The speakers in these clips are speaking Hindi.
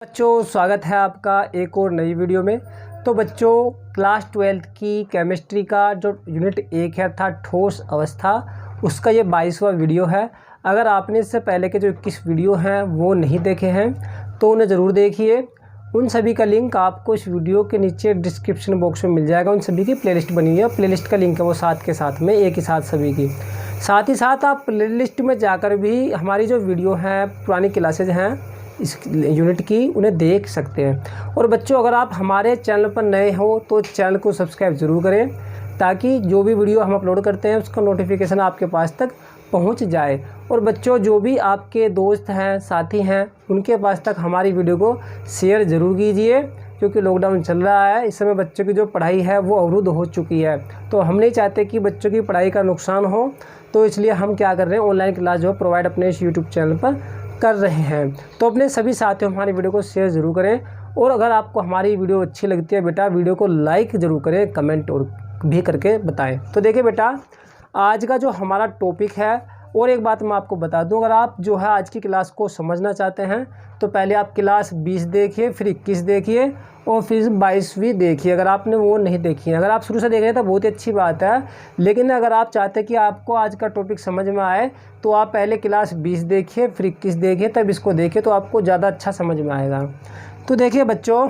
बच्चों स्वागत है आपका एक और नई वीडियो में। तो बच्चों क्लास 12th की केमिस्ट्री का जो यूनिट 1 है था ठोस अवस्था, उसका ये 22वां वीडियो है। अगर आपने इससे पहले के जो 21 वीडियो हैं वो नहीं देखे हैं तो उन्हें ज़रूर देखिए। उन सभी का लिंक आपको इस वीडियो के नीचे डिस्क्रिप्शन बॉक्स में मिल जाएगा। उन सभी की प्लेलिस्ट बनी हुई है, प्लेलिस्ट का लिंक है वो साथ के साथ में एक ही साथ सभी की। साथ ही साथ आप प्लेलिस्ट में जाकर भी हमारी जो वीडियो हैं पुरानी क्लासेज हैं इस यूनिट की उन्हें देख सकते हैं। और बच्चों अगर आप हमारे चैनल पर नए हो तो चैनल को सब्सक्राइब ज़रूर करें ताकि जो भी वीडियो हम अपलोड करते हैं उसका नोटिफिकेशन आपके पास तक पहुंच जाए। और बच्चों जो भी आपके दोस्त हैं साथी हैं उनके पास तक हमारी वीडियो को शेयर ज़रूर कीजिए, क्योंकि लॉकडाउन चल रहा है। इस समय बच्चों की जो पढ़ाई है वो अवरुद्ध हो चुकी है, तो हम नहीं चाहते कि बच्चों की पढ़ाई का नुकसान हो। तो इसलिए हम क्या कर रहे हैं, ऑनलाइन क्लास जो प्रोवाइड अपने इस यूट्यूब चैनल पर कर रहे हैं। तो अपने सभी साथियों हमारी वीडियो को शेयर ज़रूर करें। और अगर आपको हमारी वीडियो अच्छी लगती है बेटा, वीडियो को लाइक ज़रूर करें, कमेंट और भी करके बताएं। तो देखिए बेटा, आज का जो हमारा टॉपिक है, और एक बात मैं आपको बता दूं, अगर आप जो है आज की क्लास को समझना चाहते हैं तो पहले आप क्लास 20 देखिए, फिर 21 देखिए और फिर 22वीं देखिए। अगर आपने वो नहीं देखी है, अगर आप शुरू से देख रहे हैं तो बहुत ही अच्छी बात है। लेकिन अगर आप चाहते हैं कि आपको आज का टॉपिक समझ में आए तो आप पहले क्लास 20 देखिए, फिर 21 देखिए, तब इसको देखिए तो आपको ज़्यादा अच्छा समझ में आएगा। तो देखिए बच्चों,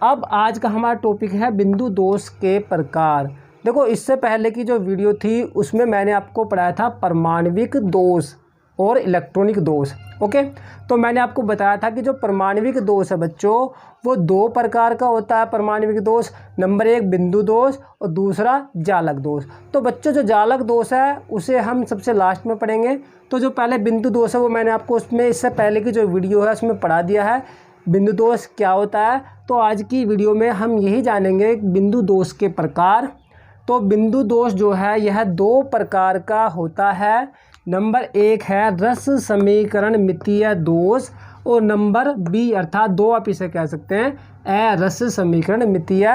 अब आज का हमारा टॉपिक है बिंदु दोष के प्रकार। देखो, इससे पहले की जो वीडियो थी उसमें मैंने आपको पढ़ाया था परमाणविक दोष और इलेक्ट्रॉनिक दोष। ओके, तो मैंने आपको बताया था कि जो परमाणविक दोष है बच्चों वो दो प्रकार का होता है। परमाणविक दोष नंबर 1 बिंदु दोष और दूसरा जालक दोष। तो बच्चों जो जालक दोष है उसे हम सबसे लास्ट में पढ़ेंगे। तो जो पहले बिंदु दोष है वो मैंने आपको उसमें इससे पहले की जो वीडियो है उसमें पढ़ा दिया है बिंदु दोष क्या होता है। तो आज की वीडियो में हम यही जानेंगे बिंदु दोष के प्रकार। तो बिंदु दोष जो है यह दो प्रकार का होता है। नंबर 1 है रस समीकरण मितीय दोष और नंबर बी अर्थात 2 आप इसे कह सकते हैं अरस समीकरण मितीय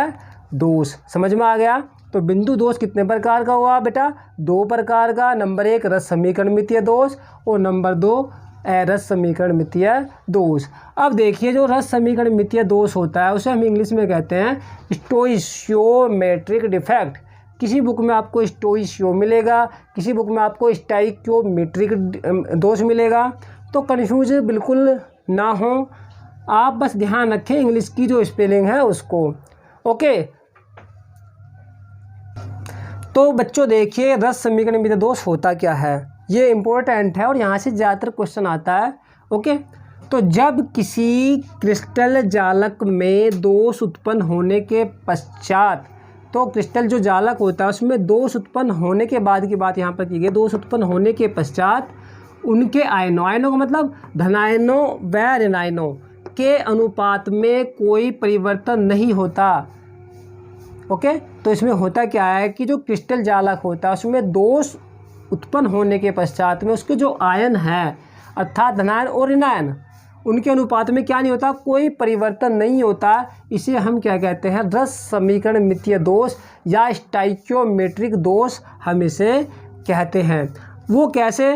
दोष। समझ में आ गया? तो बिंदु दोष कितने प्रकार का हुआ बेटा? 2 प्रकार का। नंबर 1 रस समीकरण मितीय दोष और नंबर 2 अरस समीकरण मितीय दोष। अब देखिए, जो रस समीकरण मितीय दोष होता है उसे हम इंग्लिश में कहते हैं स्टोइशियोमेट्रिक डिफेक्ट। किसी बुक में आपको स्टोइशियो मिलेगा, किसी बुक में आपको स्टाइकियोमेट्रिक दोष मिलेगा। तो कन्फ्यूज बिल्कुल ना हो, आप बस ध्यान रखें इंग्लिश की जो स्पेलिंग है उसको। ओके, तो बच्चों देखिए रस समीकरण मितीय दोष होता क्या है, ये इम्पोर्टेंट है और यहाँ से ज़्यादातर क्वेश्चन आता है। ओके, तो जब किसी क्रिस्टल जालक में दोष उत्पन्न होने के पश्चात, तो क्रिस्टल जो जालक होता है उसमें दोष उत्पन्न होने के बाद की बात यहाँ पर की गई, दोष उत्पन्न होने के पश्चात उनके आयनों का मतलब धनायनों व ऋणायनों के अनुपात में कोई परिवर्तन नहीं होता। ओके, तो इसमें होता क्या है कि जो क्रिस्टल जालक होता है उसमें दोष उत्पन्न होने के पश्चात में उसके जो आयन है अर्थात धनायन और ऋणायन उनके अनुपात में क्या नहीं होता, कोई परिवर्तन नहीं होता। इसे हम क्या कहते हैं, रस समीकरण मितीय दोष या स्टाइकियोमेट्रिक दोष हम इसे कहते हैं। वो कैसे,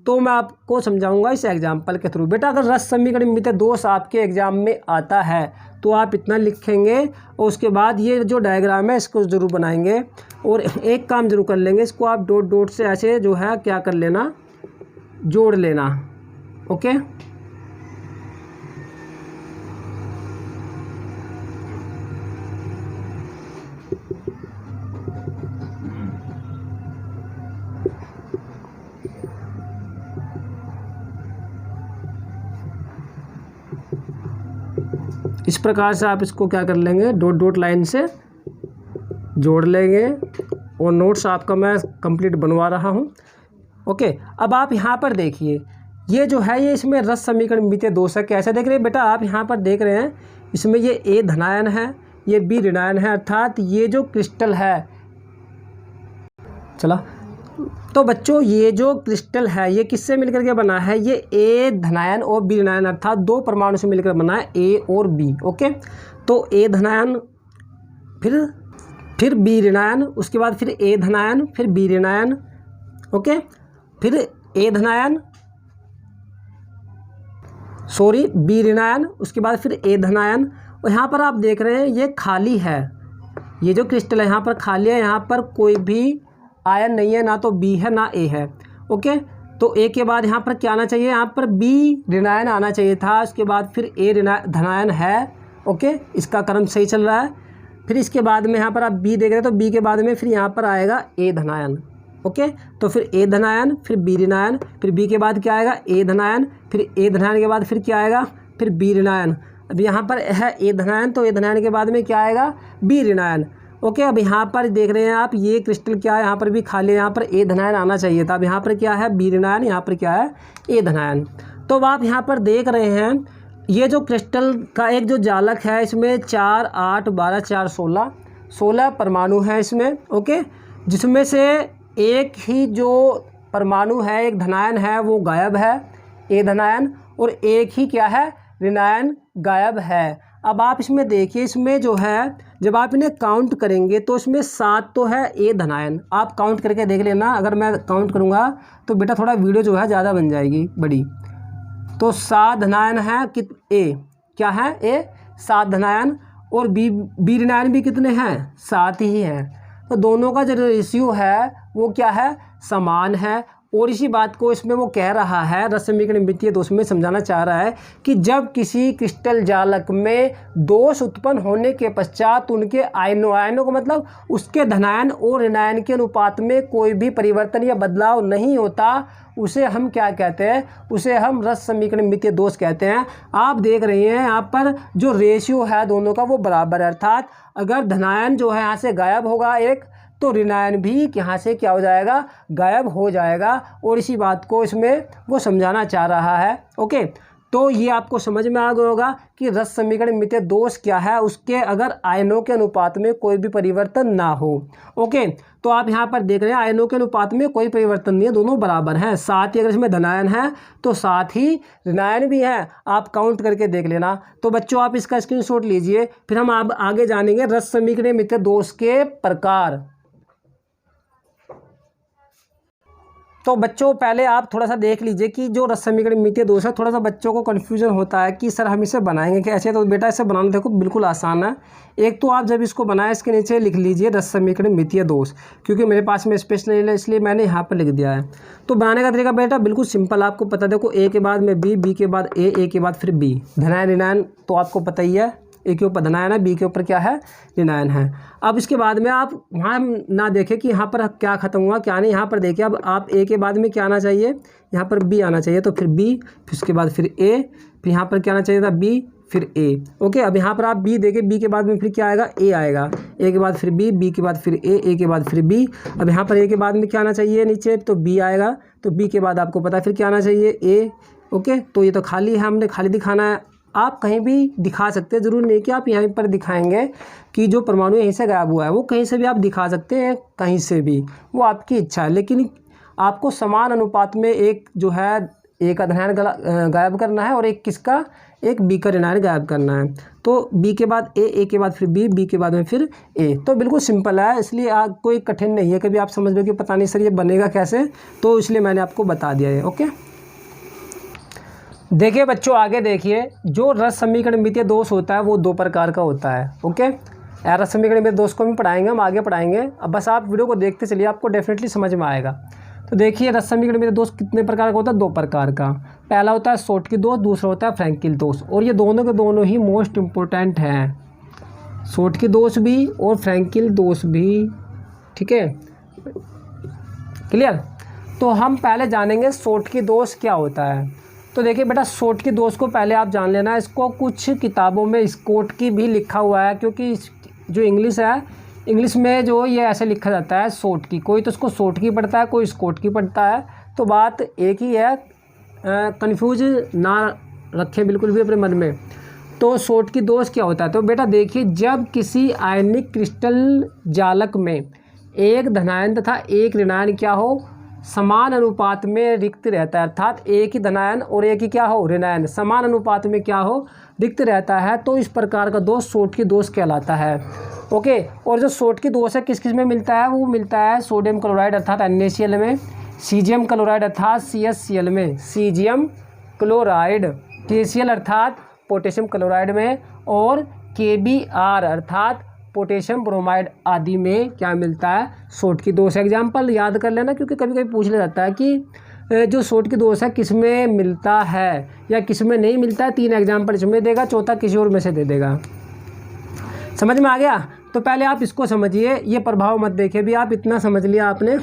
तो मैं आपको समझाऊंगा इस एग्जाम्पल के थ्रू। बेटा अगर रस समीकरण मितीय दोष आपके एग्जाम में आता है तो आप इतना लिखेंगे और उसके बाद ये जो डायग्राम है इसको ज़रूर बनाएंगे और एक काम जरूर कर लेंगे, इसको आप डॉट डॉट से ऐसे जो है क्या कर लेना, जोड़ लेना। ओके, इस प्रकार से आप इसको क्या कर लेंगे, डॉट डॉट लाइन से जोड़ लेंगे और नोट्स आपका मैं कंप्लीट बनवा रहा हूँ। ओके, अब आप यहाँ पर देखिए, ये जो है ये इसमें रस समीकरण मितीय दोष है। कैसे देख रहे हैं बेटा, आप यहाँ पर देख रहे हैं इसमें ये ए धनायन है, ये बी ऋणायन है, अर्थात ये जो क्रिस्टल है, चला तो बच्चों ये जो क्रिस्टल है ये किससे मिलकर के बना है, ये ए धनायन और बी ऋणायन अर्थात 2 परमाणु से मिलकर बना है, ए और बी। ओके, तो ए धनायन फिर बी ऋणायन, उसके बाद फिर ए धनायन फिर बी ऋणायन। ओके, फिर ए धनायन सॉरी बी ऋणायन, उसके बाद फिर ए धनायन। और यहाँ पर आप देख रहे हैं ये खाली है, ये जो क्रिस्टल है यहाँ पर खाली है, यहाँ पर कोई भी आयन नहीं है, ना तो बी है ना ए है। ओके, तो ए के बाद यहाँ पर क्या आना चाहिए, यहाँ पर बी ऋणायन आना चाहिए था, उसके बाद फिर ए धनायन है। ओके, इसका क्रम सही चल रहा है। फिर इसके बाद में यहाँ पर आप बी देख रहे हैं तो बी के बाद में फिर यहाँ पर आएगा ए धनायन। ओके, तो फिर ए धनायन, फिर बी ऋणायन, फिर बी के बाद क्या आएगा ए धनायन, फिर ए धनायन के बाद फिर क्या आएगा, फिर बी ऋणायन। अब यहाँ पर है ए धनायन, तो ए धनायन के बाद में क्या आएगा बी ऋणायन। ओके, अब यहाँ पर देख रहे हैं आप ये क्रिस्टल क्या है, यहाँ पर भी खाली है, यहाँ पर ए धनायन आना चाहिए था। अब यहाँ पर क्या है बी ऋणायन, यहाँ पर क्या है ए धनायन। तो अब आप यहाँ पर देख रहे हैं ये जो क्रिस्टल का एक जो जालक है, इसमें 4 8 12 4 16 परमाणु हैं इसमें। ओके, जिसमें से एक ही जो परमाणु है, एक धनायन है, वो गायब है ए धनायन, और एक ही क्या है ऋणायन गायब है। अब आप इसमें देखिए, इसमें जो है जब आप इन्हें काउंट करेंगे तो इसमें 7 तो है ए धनायन। आप काउंट करके देख लेना, अगर मैं काउंट करूँगा तो बेटा थोड़ा वीडियो जो है ज़्यादा बन जाएगी बड़ी। तो 7 धनायन है कि ए क्या है ए 7 धनायन, और बी ऋणायन भी कितने हैं 7 ही हैं। तो दोनों का जो रेशियो है वो क्या है समान है। और इसी बात को इसमें वो कह रहा है, रस समीकरण मितीय दोष में समझाना चाह रहा है कि जब किसी क्रिस्टल जालक में दोष उत्पन्न होने के पश्चात उनके आयनों को मतलब उसके धनायन और ऋणायन के अनुपात में कोई भी परिवर्तन या बदलाव नहीं होता, उसे हम क्या कहते हैं, उसे हम रस समीकरण मितीय दोष कहते हैं। आप देख रहे हैं यहाँ पर जो रेशियो है दोनों का वो बराबर है, अर्थात अगर धनायन जो है यहाँ से गायब होगा एक, तो ऋणायन भी यहाँ से क्या हो जाएगा गायब हो जाएगा। और इसी बात को इसमें वो समझाना चाह रहा है। ओके, तो ये आपको समझ में आ गया होगा कि रस समीकरण मितीय दोष क्या है, उसके अगर आयनों के अनुपात में कोई भी परिवर्तन ना हो। ओके, तो आप यहाँ पर देख रहे हैं आयनों के अनुपात में कोई परिवर्तन नहीं है, दोनों बराबर हैं। साथ ही अगर इसमें धनायन है तो साथ ही ऋणायन भी है, आप काउंट करके देख लेना। तो बच्चों आप इसका स्क्रीनशॉट लीजिए, फिर हम अब आगे जानेंगे रस समीकरण मितीय दोष के प्रकार। तो बच्चों पहले आप थोड़ा सा देख लीजिए कि जो रस समीकरण मितीय दोष है, थोड़ा सा बच्चों को कन्फ्यूजन होता है कि सर हम इसे बनाएंगे कैसे। तो बेटा इसे बनाना देखो बिल्कुल आसान है। एक तो आप जब इसको बनाए इसके नीचे लिख लीजिए रस समीकरण मितीय दोष, क्योंकि मेरे पास में स्पेस नहीं है इसलिए मैंने यहाँ पर लिख दिया है। तो बनाने का तरीका बेटा बिल्कुल सिंपल, आपको पता देखो ए के बाद में बी के बाद ए के बाद फिर बी, धनायन ऋणायन तो आपको पता ही है, ए के ऊपर धनायन है, बी के ऊपर क्या है ऋणायन है। अब इसके बाद में आप वहाँ ना देखें कि यहाँ पर क्या खत्म हुआ क्या नहीं, यहाँ पर देखिए अब आप ए के बाद में क्या आना चाहिए, यहाँ पर बी आना चाहिए, तो फिर बी, फिर उसके बाद फिर ए, फिर यहाँ पर क्या आना चाहिए था बी, फिर ए। ओके, अब यहाँ पर आप बी देखें, बी के बाद में फिर क्या आएगा ए आएगा, ए के बाद फिर बी के बाद फिर ए के बाद फिर बी। अब यहाँ पर ए के बाद में क्या आना चाहिए नीचे, तो बी आएगा, तो बी के बाद आपको पता है फिर क्या आना चाहिए ए। ओके, तो ये तो खाली है, हमने खाली दिखाना है। आप कहीं भी दिखा सकते हैं, ज़रूरी नहीं कि आप यहाँ पर दिखाएंगे कि जो परमाणु यहीं से गायब हुआ है, वो कहीं से भी आप दिखा सकते हैं, कहीं से भी, वो आपकी इच्छा है। लेकिन आपको समान अनुपात में एक जो है ए का धनायन गायब करना है और एक किसका, एक बी का ऋणायन गायब करना है। तो बी के बाद ए के बाद फिर बी के बाद में फिर ए। तो बिल्कुल सिंपल है, इसलिए कोई कठिन नहीं है। कभी आप समझ लो कि पता नहीं सर ये बनेगा कैसे, तो इसलिए मैंने आपको बता दिया है। ओके, देखिए बच्चों आगे देखिए, जो रस समीकरण मितीय दोष होता है वो 2 प्रकार का होता है। ओके, रस समीकरण मितीय दोष को भी पढ़ाएंगे, हम आगे पढ़ाएंगे। अब बस आप वीडियो को देखते चलिए, आपको डेफिनेटली समझ में आएगा। तो देखिए रस समीकरण मितीय दोष कितने प्रकार का होता है, 2 प्रकार का। पहला होता है शॉर्टकी दोष, दूसरा होता है फ्रैंकिल दोष। और ये दोनों के दोनों ही मोस्ट इम्पोर्टेंट हैं, शॉर्टकी दोष भी और फ्रैंकिल दोष भी। ठीक है, क्लियर। तो हम पहले जानेंगे शॉर्टकी दोष क्या होता है। तो देखिए बेटा शॉर्टकी दोष को पहले आप जान लेना, इसको कुछ किताबों में स्कॉटकी भी लिखा हुआ है, क्योंकि जो इंग्लिश है, इंग्लिश में जो ये ऐसे लिखा जाता है शॉर्टकी, कोई तो इसको शॉर्टकी पढ़ता है, कोई स्कॉटकी पढ़ता है, तो बात एक ही है, कंफ्यूज ना रखें बिल्कुल भी अपने मन में। तो शॉर्टकी दोष क्या होता है, तो बेटा देखिए जब किसी आयनिक क्रिस्टल जालक में एक धनायन तथा एक ऋणायन क्या हो, समान अनुपात में रिक्त रहता है, अर्थात एक ही धनायन और एक ही क्या हो ऋणायन समान अनुपात में क्या हो रिक्त रहता है, तो इस प्रकार का दोष शॉर्टकी दोष कहलाता है। ओके, और जो शॉर्टकी दोष है किस किस में मिलता है, वो मिलता है सोडियम क्लोराइड अर्थात NaCl में, सीजियम क्लोराइड अर्थात CaCl में, सीजियम क्लोराइड KCl अर्थात पोटेशियम क्लोराइड में और KBr अर्थात पोटेशियम ब्रोमाइड आदि में क्या मिलता है, सोडिक की दोष। एग्जाम्पल याद कर लेना, क्योंकि कभी कभी पूछ लिया जाता है कि जो सोडिक की दोष है किस में मिलता है या किस में नहीं मिलता है। 3 एग्जाम्पल इसमें देगा, चौथा किसी और में से दे देगा। समझ में आ गया? तो पहले आप इसको समझिए, ये प्रभाव मत देखिए भी, आप इतना समझ लिया आपने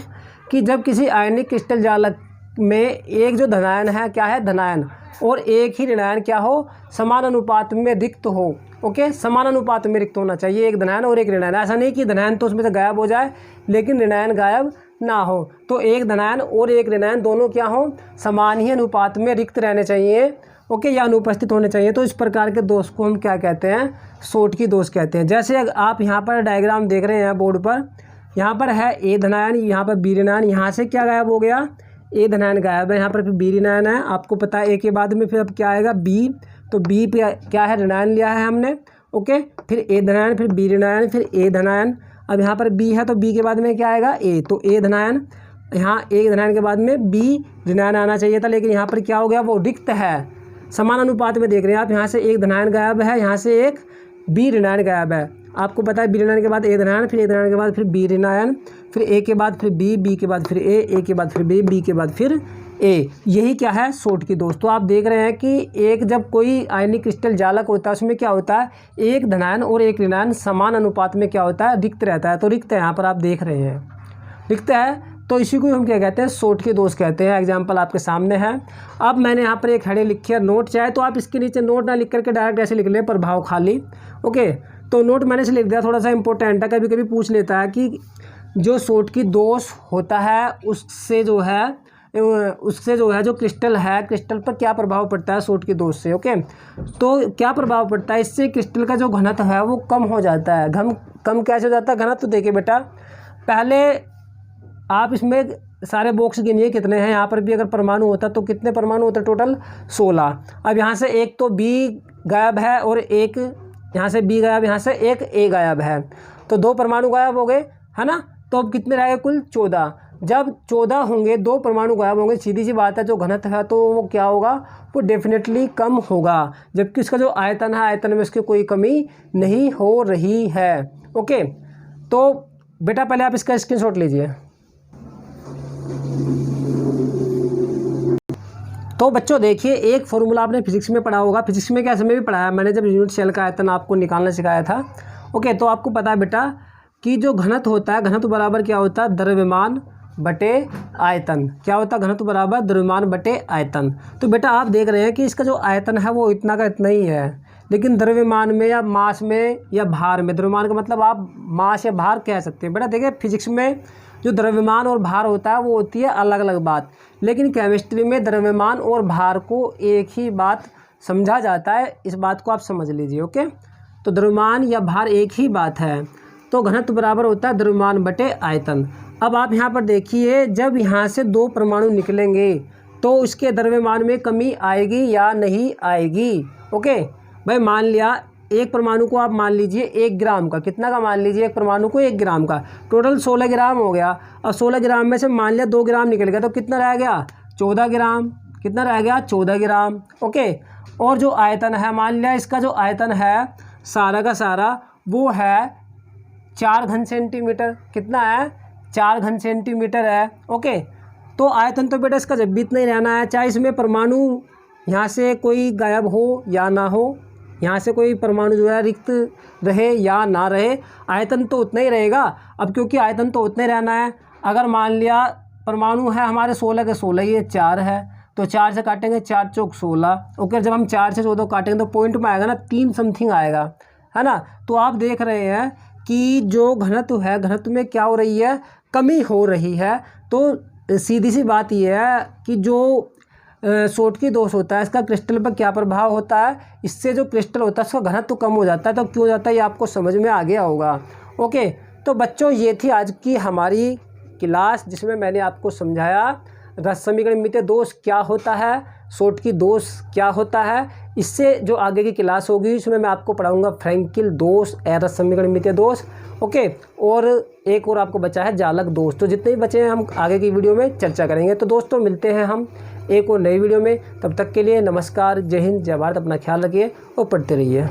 कि जब किसी आयनिक क्रिस्टल जालक में एक जो धनायन है क्या है, धनायन, और एक ही ऋणायन क्या हो, समान अनुपात में रिक्त हो। ओके, समान अनुपात में रिक्त होना चाहिए, एक धनायन और एक ऋणायन। ऐसा नहीं कि धनायन तो उसमें से गायब हो जाए लेकिन ऋणायन गायब ना हो। तो एक धनायन और एक ऋणायन दोनों क्या हो, समान ही अनुपात में रिक्त रहने चाहिए। ओके, या अनुपस्थित होने चाहिए। तो इस प्रकार के दोष को हम क्या कहते हैं, सोडिक की दोष कहते हैं। जैसे आप यहाँ पर डायग्राम देख रहे हैं बोर्ड पर, यहाँ पर है ए धनायन, यहाँ पर बी ऋणायन, यहाँ से क्या गायब हो गया, ए धनायन गायब है, यहाँ पर फिर बी ऋणायन है। आपको पता है ए के बाद में फिर अब क्या आएगा, बी, तो बी पे क्या है, ऋणायन लिया है हमने। ओके, फिर ए धनायन, फिर बी ऋणायन, फिर ए धनायन। अब यहाँ पर बी है तो बी के बाद में क्या आएगा, ए, तो ए धनायन। यहाँ ए धनायन के बाद में बी ऋणायन आना चाहिए था, लेकिन यहाँ पर क्या हो गया, वो रिक्त है। समान अनुपात में देख रहे हैं आप, यहाँ से एक धनायन गायब है, यहाँ से एक बी ऋणायन गायब है। आपको पता है बी ऋणायन के बाद ए धनायन, फिर ए धनायन के बाद फिर बी ऋणायन, फिर ए के बाद फिर बी के बाद फिर ए के बाद फिर बी के बाद फिर ए। यही क्या है, सोडिक की दोष। तो आप देख रहे हैं कि एक जब कोई आयनिक क्रिस्टल जालक होता है उसमें क्या होता है, एक धनायन और एक ऋणायन समान अनुपात में क्या होता है, रिक्त रहता है। तो रिक्त है, यहाँ पर आप देख रहे हैं रिक्त है, तो इसी को हम क्या कहते हैं, सोडिक के दोष कहते हैं। एग्जाम्पल आपके सामने है। अब मैंने यहाँ पर एक हेडिंग लिखी है नोट, चाहे तो आप इसके नीचे नोट ना लिख करके डायरेक्ट ऐसे लिख लें, प्रभाव खाली। ओके, तो नोट मैंने से लिख दिया, थोड़ा सा इंपॉर्टेंट है, कभी कभी पूछ लेता है कि जो सोडिक की दोष होता है उससे जो है जो क्रिस्टल है, क्रिस्टल पर क्या प्रभाव पड़ता है सोडिक की दोष से। ओके, तो क्या प्रभाव पड़ता है, इससे क्रिस्टल का जो घनत्व है वो कम हो जाता है। कम कैसे हो जाता है घनत्व, तो देखिए बेटा, पहले आप इसमें सारे बॉक्स गिनिए कितने हैं। यहाँ पर भी अगर परमाणु होता तो कितने परमाणु होते, टोटल 16। अब यहाँ से एक तो बी गायब है और एक यहाँ से बी गायब, यहाँ से एक ए गायब है, तो 2 परमाणु गायब हो गए, है ना। तो अब कितने रह गए, कुल 14। जब 14 होंगे, 2 परमाणु गायब होंगे, सीधी सी बात है जो घनत्व है तो वो क्या होगा, वो डेफिनेटली कम होगा। जबकि इसका जो आयतन है, आयतन में इसकी कोई कमी नहीं हो रही है। ओके, तो बेटा पहले आप इसका स्क्रीनशॉट लीजिए। तो बच्चों देखिए, एक फॉर्मूला आपने फिजिक्स में पढ़ा होगा, फिजिक्स में क्या समय भी पढ़ाया मैंने, जब यूनिट सेल का आयतन आपको निकालना सिखाया था। ओके, तो आपको पता है बेटा कि जो घनत्व होता है, घनत्व बराबर क्या होता है, द्रव्यमान बटे आयतन। क्या होता है, घनत्व बराबर द्रव्यमान बटे आयतन। तो बेटा आप देख रहे हैं कि इसका जो आयतन है वो इतना का इतना ही है, लेकिन द्रव्यमान में या मास में या भार में, द्रव्यमान का मतलब आप मास या भार कह सकते हैं। बेटा देखिए, फिजिक्स में जो द्रव्यमान और भार होता है वो होती है अलग अलग बात, लेकिन केमिस्ट्री में द्रव्यमान और भार को एक ही बात समझा जाता है। इस बात को आप समझ लीजिए। ओके, तो द्रव्यमान या भार एक ही बात है। तो घनत्व बराबर होता है द्रव्यमान बटे आयतन। अब आप यहाँ पर देखिए, जब यहाँ से 2 परमाणु निकलेंगे तो उसके द्रव्यमान में कमी आएगी या नहीं आएगी। ओके भाई, मान लिया एक परमाणु को आप मान लीजिए 1 ग्राम का, कितना का मान लीजिए, एक परमाणु को 1 ग्राम का, टोटल 16 ग्राम हो गया। और 16 ग्राम में से मान लिया 2 ग्राम निकल गया, तो कितना रह गया, 14 ग्राम। कितना रह गया, 14 ग्राम। ओके, और जो आयतन है, मान लिया इसका जो आयतन है सारा का सारा वो है 4 घन सेंटीमीटर। कितना है, 4 घन सेंटीमीटर है। ओके, तो आयतन तो बेटा इसका जब भी इतना ही रहना है, चाहे इसमें परमाणु यहाँ से कोई गायब हो या ना हो, यहाँ से कोई परमाणु जो है रिक्त रहे या ना रहे, आयतन तो उतना ही रहेगा। अब क्योंकि आयतन तो उतना ही रहना है, अगर मान लिया परमाणु है हमारे 16 के 16, ये 4 है, तो 4 से काटेंगे 4 चौक 16। ओके, जब हम 4 से 14 काटेंगे तो पॉइंट में आएगा ना 3 समथिंग आएगा, है ना। तो आप देख रहे हैं कि जो घनत्व है, घनत्व में क्या हो रही है, कमी हो रही है। तो सीधी सी बात यह है कि जो सोडिक की दोष होता है, इसका क्रिस्टल पर क्या प्रभाव होता है, इससे जो क्रिस्टल होता है उसका घनत्व कम हो जाता है। तो क्यों जाता है ये आपको समझ में आ गया होगा। ओके, तो बच्चों ये थी आज की हमारी क्लास, जिसमें मैंने आपको समझाया रस समीकरणमितीय दोष क्या होता है, सोडिक की दोष क्या होता है। इससे जो आगे की क्लास होगी इसमें मैं आपको पढ़ाऊंगा फ्रैंकिल दोष, रस समीकरणमितीय दोष। ओके, और एक और आपको बचा है जालक दोष। तो जितने भी बचे हैं हम आगे की वीडियो में चर्चा करेंगे। तो दोस्तों मिलते हैं हम एक और नई वीडियो में। तब तक के लिए नमस्कार, जय हिंद, जय भारत। अपना ख्याल रखिए और पढ़ते रहिए।